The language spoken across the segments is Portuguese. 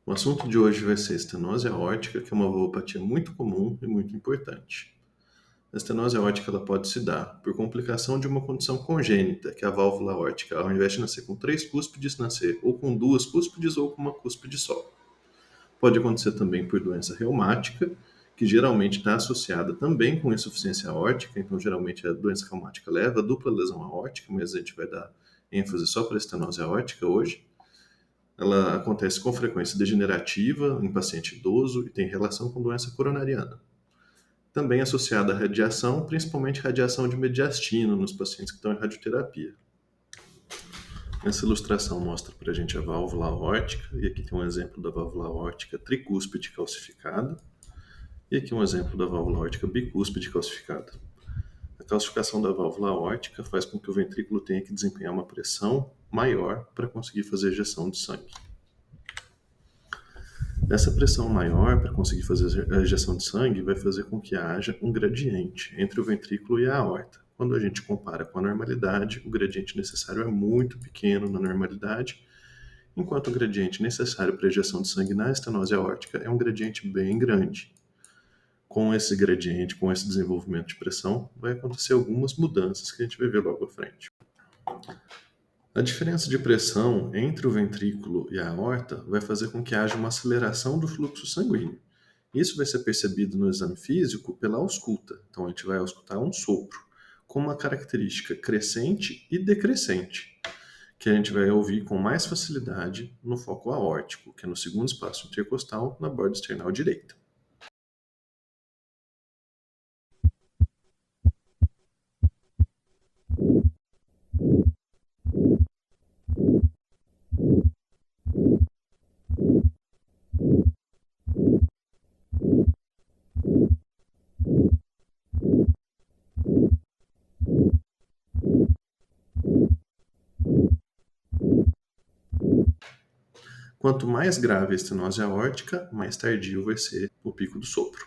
O assunto de hoje vai ser estenose aórtica, que é uma valvopatia muito comum e muito importante. A estenose aórtica ela pode se dar por complicação de uma condição congênita, que é a válvula aórtica, ao invés de nascer com 3 cúspides, nascer ou com 2 cúspides ou com uma cúspide só. Pode acontecer também por doença reumática, que geralmente está associada também com insuficiência aórtica, então geralmente a doença reumática leva a dupla lesão aórtica, mas a gente vai dar ênfase só para a estenose aórtica hoje. Ela acontece com frequência degenerativa em paciente idoso e tem relação com doença coronariana. Também associada à radiação, principalmente radiação de mediastino nos pacientes que estão em radioterapia. Essa ilustração mostra para a gente a válvula aórtica, e aqui tem um exemplo da válvula aórtica tricúspide calcificada, e aqui um exemplo da válvula aórtica bicúspide calcificada. A calcificação da válvula aórtica faz com que o ventrículo tenha que desempenhar uma pressão maior para conseguir fazer ejeção de sangue. Essa pressão maior para conseguir fazer a ejeção de sangue vai fazer com que haja um gradiente entre o ventrículo e a aorta. Quando a gente compara com a normalidade, o gradiente necessário é muito pequeno na normalidade, enquanto o gradiente necessário para a ejeção de sangue na estenose aórtica é um gradiente bem grande. Com esse gradiente, com esse desenvolvimento de pressão, vai acontecer algumas mudanças que a gente vai ver logo à frente. A diferença de pressão entre o ventrículo e a aorta vai fazer com que haja uma aceleração do fluxo sanguíneo. Isso vai ser percebido no exame físico pela ausculta. Então a gente vai auscultar um sopro com uma característica crescente e decrescente, que a gente vai ouvir com mais facilidade no foco aórtico, que é no segundo espaço intercostal, na borda external direita. Quanto mais grave a estenose aórtica, mais tardio vai ser o pico do sopro.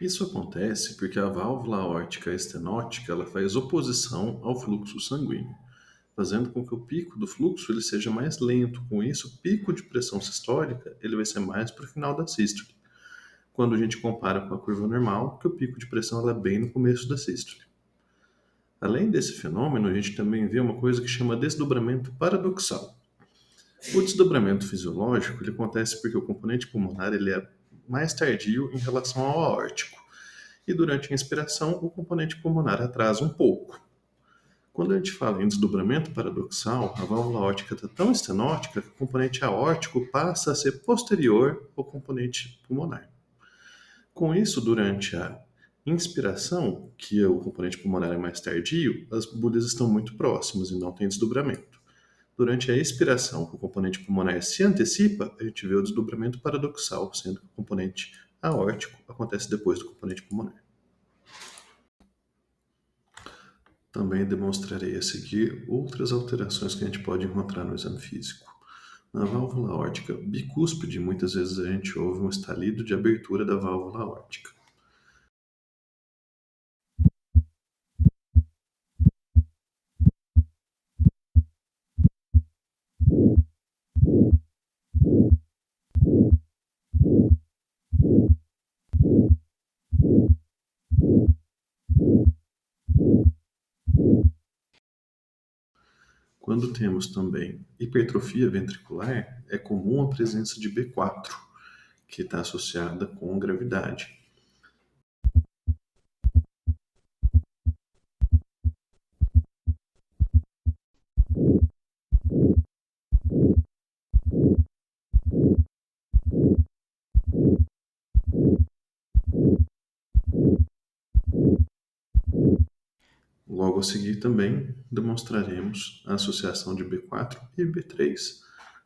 Isso acontece porque a válvula aórtica estenótica ela faz oposição ao fluxo sanguíneo, fazendo com que o pico do fluxo ele seja mais lento. Com isso, o pico de pressão sistólica ele vai ser mais para o final da sístole, quando a gente compara com a curva normal, que o pico de pressão ela é bem no começo da sístole. Além desse fenômeno, a gente também vê uma coisa que chama desdobramento paradoxal. O desdobramento fisiológico ele acontece porque o componente pulmonar ele é mais tardio em relação ao aórtico, e durante a inspiração o componente pulmonar atrasa um pouco. Quando a gente fala em desdobramento paradoxal, a válvula aórtica está tão estenótica que o componente aórtico passa a ser posterior ao componente pulmonar. Com isso, durante a inspiração, que o componente pulmonar é mais tardio, as bolhas estão muito próximas e não tem desdobramento. Durante a expiração, que o componente pulmonar se antecipa, a gente vê o desdobramento paradoxal, sendo que o componente aórtico acontece depois do componente pulmonar. Também demonstrarei a seguir outras alterações que a gente pode encontrar no exame físico. Na válvula aórtica bicúspide, muitas vezes a gente ouve um estalido de abertura da válvula aórtica. Quando temos também hipertrofia ventricular, é comum a presença de B4, que está associada com gravidade. Logo a seguir também demonstraremos a associação de B4 e B3.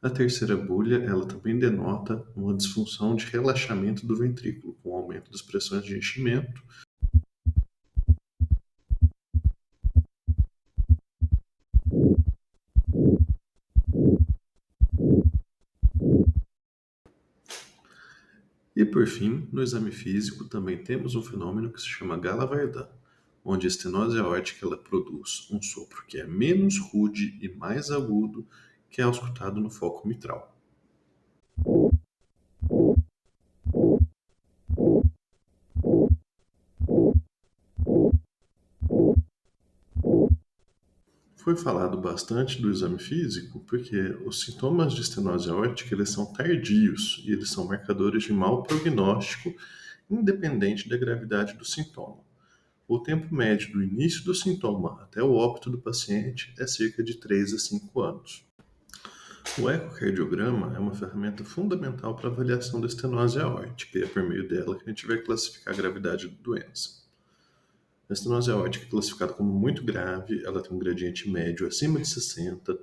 A terceira bulha, ela também denota uma disfunção de relaxamento do ventrículo, com aumento das pressões de enchimento. E por fim, no exame físico também temos um fenômeno que se chama Gala-Verdun, onde a estenose aórtica ela produz um sopro que é menos rude e mais agudo que é auscultado no foco mitral. Foi falado bastante do exame físico porque os sintomas de estenose aórtica eles são tardios e eles são marcadores de mau prognóstico, independente da gravidade do sintoma. O tempo médio do início do sintoma até o óbito do paciente é cerca de 3 a 5 anos. O ecocardiograma é uma ferramenta fundamental para a avaliação da estenose aórtica e é por meio dela que a gente vai classificar a gravidade da doença. A estenose aórtica é classificada como muito grave, ela tem um gradiente médio acima de 60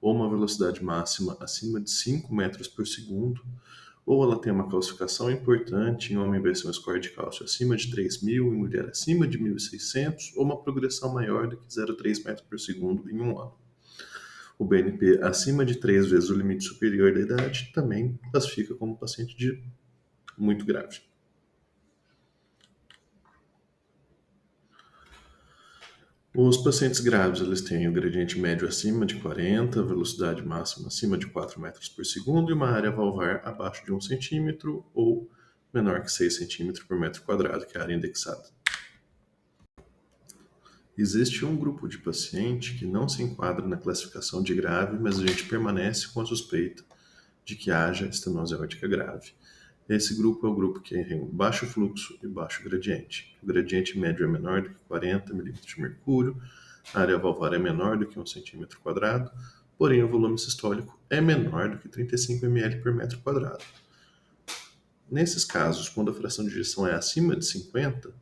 ou uma velocidade máxima acima de 5 metros por segundo, ou ela tem uma calcificação importante, em homem vai ser um score de cálcio acima de 3.000, em mulher acima de 1.600, ou uma progressão maior do que 0,3 metros por segundo em um ano. O BNP acima de 3 vezes o limite superior da idade também classifica como paciente de muito grave. Os pacientes graves eles têm o gradiente médio acima de 40, velocidade máxima acima de 4 metros por segundo e uma área valvar abaixo de 1 centímetro ou menor que 6 centímetros por metro quadrado, que é a área indexada. Existe um grupo de paciente que não se enquadra na classificação de grave, mas a gente permanece com a suspeita de que haja estenose aórtica grave. Esse grupo é o grupo que tem baixo fluxo e baixo gradiente. O gradiente médio é menor do que 40 milímetros de mercúrio, a área valvar é menor do que 1 centímetro quadrado, porém o volume sistólico é menor do que 35 ml por metro quadrado. Nesses casos, quando a fração de ejeção é acima de 50,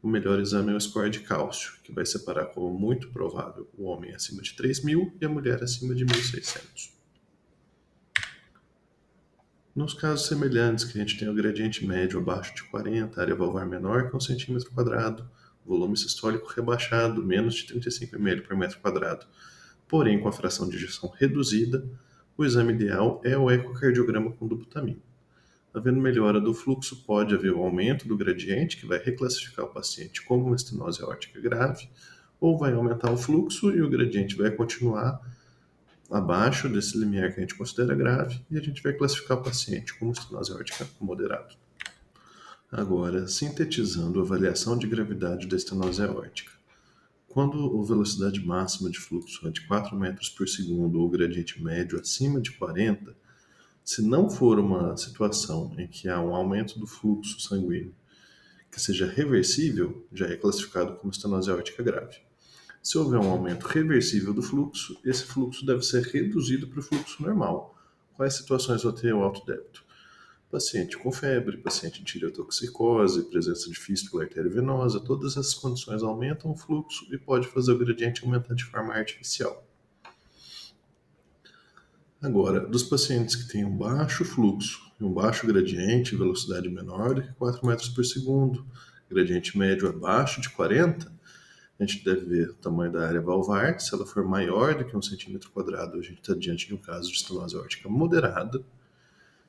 o melhor exame é o score de cálcio, que vai separar como muito provável o homem acima de 3.000 e a mulher acima de 1.600. Nos casos semelhantes, que a gente tem o gradiente médio abaixo de 40, área valvar menor que 1 centímetro quadrado, volume sistólico rebaixado, menos de 35 ml por metro quadrado, porém com a fração de ejeção reduzida, o exame ideal é o ecocardiograma com dobutamina. Havendo melhora do fluxo, pode haver um aumento do gradiente, que vai reclassificar o paciente como uma estenose aórtica grave, ou vai aumentar o fluxo e o gradiente vai continuar abaixo desse limiar que a gente considera grave, e a gente vai classificar o paciente como estenose aórtica moderada. Agora, sintetizando a avaliação de gravidade da estenose aórtica. Quando a velocidade máxima de fluxo é de 4 metros por segundo ou o gradiente médio acima de 40, se não for uma situação em que há um aumento do fluxo sanguíneo que seja reversível, já é classificado como estenose aórtica grave. Se houver um aumento reversível do fluxo, esse fluxo deve ser reduzido para o fluxo normal. Quais situações vão ter o alto débito? Paciente com febre, paciente em tireotoxicose, presença de fístula arteriovenosa, todas essas condições aumentam o fluxo e pode fazer o gradiente aumentar de forma artificial. Agora, dos pacientes que têm um baixo fluxo e um baixo gradiente, velocidade menor do que 4 metros por segundo, gradiente médio abaixo de 40, a gente deve ver o tamanho da área valvar. Se ela for maior do que 1 centímetro quadrado, a gente está diante de um caso de estenose aórtica moderada.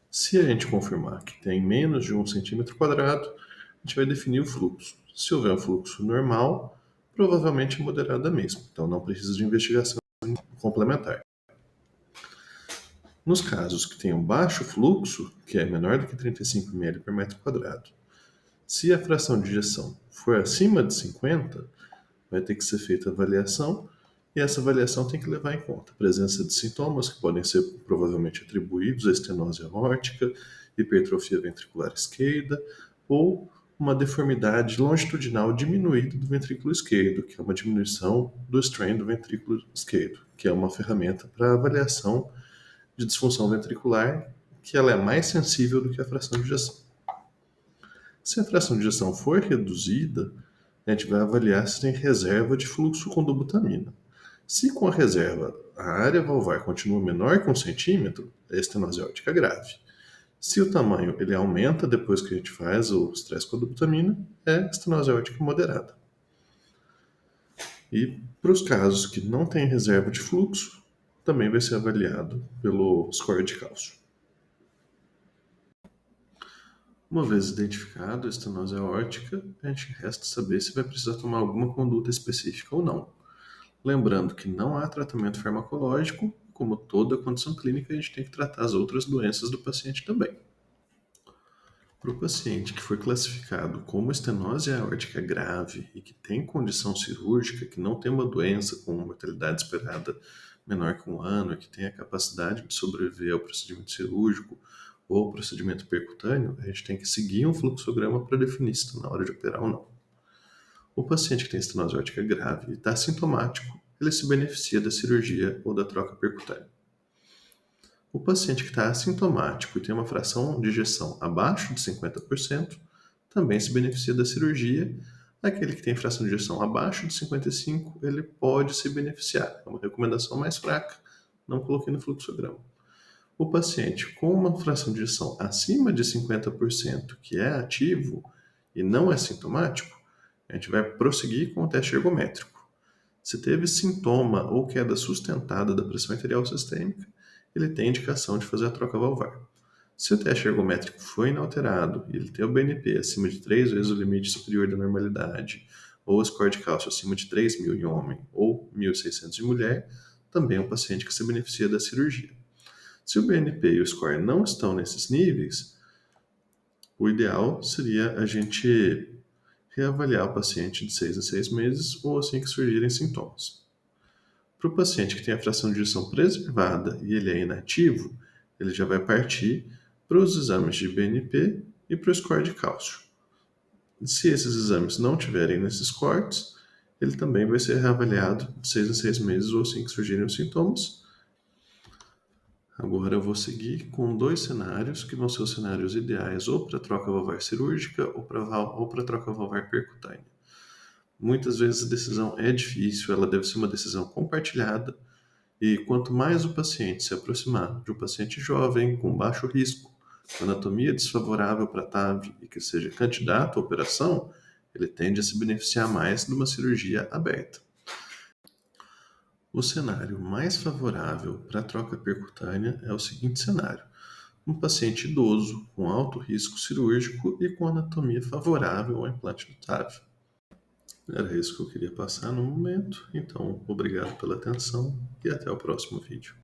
Se a gente confirmar que tem menos de 1 centímetro quadrado, a gente vai definir o fluxo. Se houver um fluxo normal, provavelmente moderada mesmo, então não precisa de investigação complementar. Nos casos que tenham baixo fluxo, que é menor do que 35 ml por metro quadrado, se a fração de ejeção for acima de 50, vai ter que ser feita a avaliação, e essa avaliação tem que levar em conta a presença de sintomas que podem ser provavelmente atribuídos à estenose aórtica, hipertrofia ventricular esquerda ou uma deformidade longitudinal diminuída do ventrículo esquerdo, que é uma diminuição do strain do ventrículo esquerdo, que é uma ferramenta para avaliação de disfunção ventricular, que ela é mais sensível do que a fração de ejeção. Se a fração de ejeção for reduzida, a gente vai avaliar se tem reserva de fluxo com dobutamina. Se com a reserva a área valvar continua menor que 1 centímetro, é estenose aórtica grave. Se o tamanho ele aumenta depois que a gente faz o estresse com a dobutamina, é estenose aórtica moderada. E para os casos que não tem reserva de fluxo, também vai ser avaliado pelo score de cálcio. Uma vez identificado a estenose aórtica, a gente resta saber se vai precisar tomar alguma conduta específica ou não. Lembrando que não há tratamento farmacológico, como toda condição clínica, a gente tem que tratar as outras doenças do paciente também. Para o paciente que foi classificado como estenose aórtica grave e que tem condição cirúrgica, que não tem uma doença com mortalidade esperada menor que 1 ano, e que tem a capacidade de sobreviver ao procedimento cirúrgico ou ao procedimento percutâneo, a gente tem que seguir um fluxograma para definir se está na hora de operar ou não. O paciente que tem estenose aórtica grave e está sintomático, ele se beneficia da cirurgia ou da troca percutânea. O paciente que está assintomático e tem uma fração de ejeção abaixo de 50% também se beneficia da cirurgia. Aquele que tem fração de ejeção abaixo de 55%, ele pode se beneficiar. É uma recomendação mais fraca, não coloquei no fluxograma. O paciente com uma fração de ejeção acima de 50%, que é ativo e não é sintomático, a gente vai prosseguir com o teste ergométrico. Se teve sintoma ou queda sustentada da pressão arterial sistêmica, ele tem indicação de fazer a troca valvar. Se o teste ergométrico foi inalterado e ele tem o BNP acima de 3 vezes o limite superior da normalidade, ou o score de cálcio acima de 3.000 em homem ou 1.600 em mulher, também é um paciente que se beneficia da cirurgia. Se o BNP e o score não estão nesses níveis, o ideal seria a gente reavaliar o paciente de 6 a 6 meses ou assim que surgirem sintomas. Para o paciente que tem a fração de ejeção preservada e ele é inativo, ele já vai partir para os exames de BNP e para o score de cálcio. Se esses exames não tiverem nesses cortes, ele também vai ser reavaliado de 6 a 6 meses ou assim que surgirem os sintomas. Agora eu vou seguir com 2 cenários que vão ser os cenários ideais ou para troca valvar cirúrgica ou para troca valvar percutânea. Muitas vezes a decisão é difícil, ela deve ser uma decisão compartilhada, e quanto mais o paciente se aproximar de um paciente jovem, com baixo risco, com anatomia desfavorável para TAV e que seja candidato à operação, ele tende a se beneficiar mais de uma cirurgia aberta. O cenário mais favorável para a troca percutânea é o seguinte cenário: um paciente idoso com alto risco cirúrgico e com anatomia favorável ao implante do TAV. Era isso que eu queria passar no momento, então obrigado pela atenção e até o próximo vídeo.